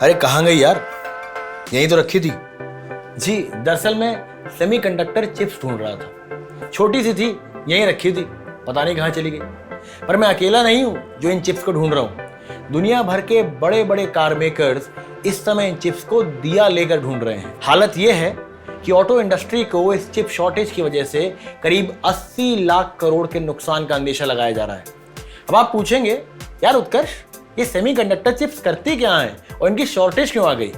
अरे कहाँ गई यार, यहीं तो रखी थी। जी दरअसल मैं सेमीकंडक्टर चिप्स ढूंढ रहा था, छोटी सी थी, यहीं रखी थी, पता नहीं कहाँ चली गई। पर मैं अकेला नहीं हूँ जो इन चिप्स को ढूंढ रहा हूँ। दुनिया भर के बड़े बड़े कार मेकर्स इस समय इन चिप्स को दिया लेकर ढूंढ रहे हैं। हालत यह है कि ऑटो इंडस्ट्री को इस चिप शॉर्टेज की वजह से करीब 80 लाख करोड़ के नुकसान का अंदेशा लगाया जा रहा है। अब आप पूछेंगे, यार उत्कर्ष, ये सेमीकंडक्टर चिप्स करती क्या है और इनकी शॉर्टेज क्यों आ गई?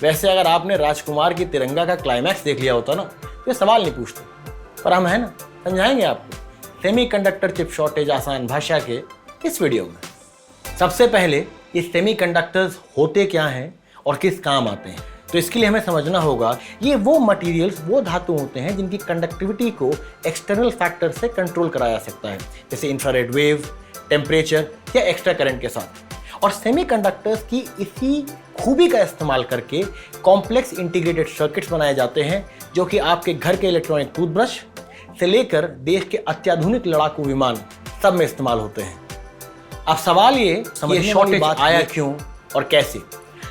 वैसे अगर आपने राजकुमार की तिरंगा का क्लाइमैक्स देख लिया होता ना तो ये सवाल नहीं पूछते, पर हम है ना समझाएंगे आपको सेमीकंडक्टर चिप शॉर्टेज आसान भाषा के इस वीडियो में। सबसे पहले ये सेमीकंडक्टर्स होते क्या हैं और किस काम आते हैं, तो इसके लिए हमें समझना होगा ये वो मटेरियल्स, वो धातु होते हैं जिनकी कंडक्टिविटी को एक्सटर्नल फैक्टर से कंट्रोल कराया जा सकता है, जैसे इंफ्रारेड वेव, टेम्परेचर या एक्स्ट्रा करंट के साथ। और सेमीकंडक्टर्स की इसी खूबी का इस्तेमाल करके कॉम्प्लेक्स इंटीग्रेटेड सर्किट्स बनाए जाते हैं, जो कि आपके घर के इलेक्ट्रॉनिक टूथब्रश से लेकर देश के अत्याधुनिक लड़ाकू विमान सब में इस्तेमाल होते हैं। अब सवाल ये शॉर्टेज आया क्यों और कैसे?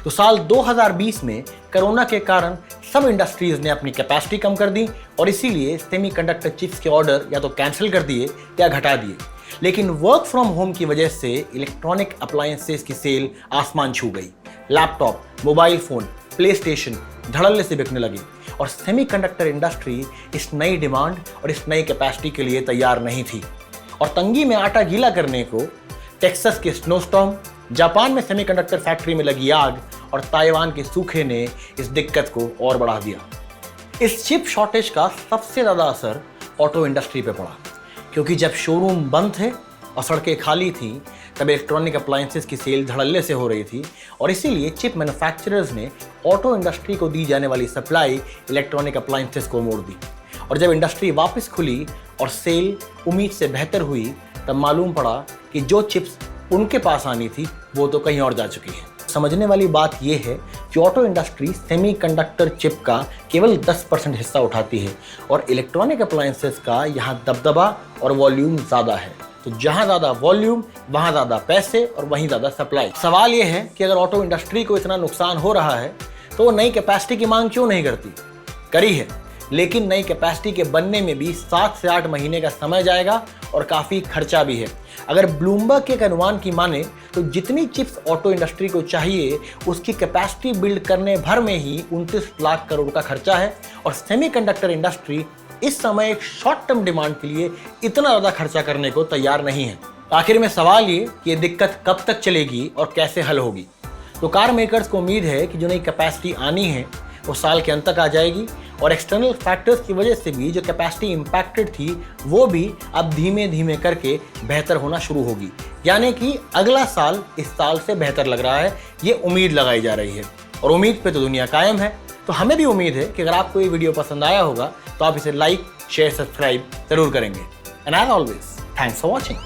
तो साल 2020 में कोरोना के कारण सब इंडस्ट्रीज ने अपनी कैपेसिटी कम कर दी और इसीलिए सेमीकंडक्टर चिप्स के ऑर्डर या तो कैंसिल कर दिए या घटा दिए। लेकिन वर्क फ्रॉम होम की वजह से इलेक्ट्रॉनिक अप्लायंसेस की सेल आसमान छू गई। Laptop, mobile phone, play station धड़ल्ले से बिकने लगे और सेमीकंडक्टर इंडस्ट्री इस नई डिमांड और इस नई कैपेसिटी के लिए तैयार नहीं थी। और तंगी में आटा गीला करने को टेक्सास के स्नोस्टॉर्म, जापान में सेमीकंडक्टर फैक्ट्री में लगी आग और ताइवान के सूखे ने इस दिक्कत को और बढ़ा दिया। इस चिप शॉर्टेज का सबसे ज़्यादा असर ऑटो इंडस्ट्री पे पड़ा, क्योंकि जब शोरूम बंद थे और सड़कें खाली थीं तब इलेक्ट्रॉनिक अप्लायंसेस की सेल धड़ल्ले से हो रही थी और इसीलिए चिप मैन्युफैक्चरर्स ने ऑटो इंडस्ट्री को दी जाने वाली सप्लाई इलेक्ट्रॉनिक अप्लायंसेस को मोड़ दी। और जब इंडस्ट्री वापस खुली और सेल उम्मीद से बेहतर हुई तब मालूम पड़ा कि जो चिप्स उनके पास आनी थी वो तो कहीं और जा चुकी है। समझने वाली बात यह है कि ऑटो इंडस्ट्री सेमीकंडक्टर चिप का केवल 10% हिस्सा उठाती है और इलेक्ट्रॉनिक अप्लायंसेस का यहाँ दबदबा और वॉल्यूम ज़्यादा है। तो जहाँ ज़्यादा वॉल्यूम वहाँ ज़्यादा पैसे और वहीं ज़्यादा सप्लाई। सवाल ये है कि अगर ऑटो इंडस्ट्री को इतना नुकसान हो रहा है तो वो नई कैपेसिटी की मांग क्यों नहीं करती? करी है, लेकिन नई कैपेसिटी के बनने में भी 7 से 8 महीने का समय जाएगा और काफ़ी खर्चा भी है। अगर ब्लूमबर्ग के अनुमान की माने तो जितनी चिप्स ऑटो इंडस्ट्री को चाहिए उसकी कैपेसिटी बिल्ड करने भर में ही 29 लाख करोड़ का खर्चा है और सेमीकंडक्टर इंडस्ट्री इस समय एक शॉर्ट टर्म डिमांड के लिए इतना ज़्यादा खर्चा करने को तैयार नहीं है। आखिर में सवाल ये कि ये दिक्कत कब तक चलेगी और कैसे हल होगी? तो कार मेकर्स को उम्मीद है कि जो नई कैपेसिटी आनी है वो साल के अंत तक आ जाएगी और एक्सटर्नल फैक्टर्स की वजह से भी जो कैपेसिटी इम्पैक्टेड थी वो भी अब धीमे धीमे करके बेहतर होना शुरू होगी। यानी कि अगला साल इस साल से बेहतर लग रहा है, ये उम्मीद लगाई जा रही है और उम्मीद पे तो दुनिया कायम है। तो हमें भी उम्मीद है कि अगर आपको ये वीडियो पसंद आया होगा तो आप इसे लाइक, शेयर, सब्सक्राइब जरूर करेंगे। And as always, thanks for watching.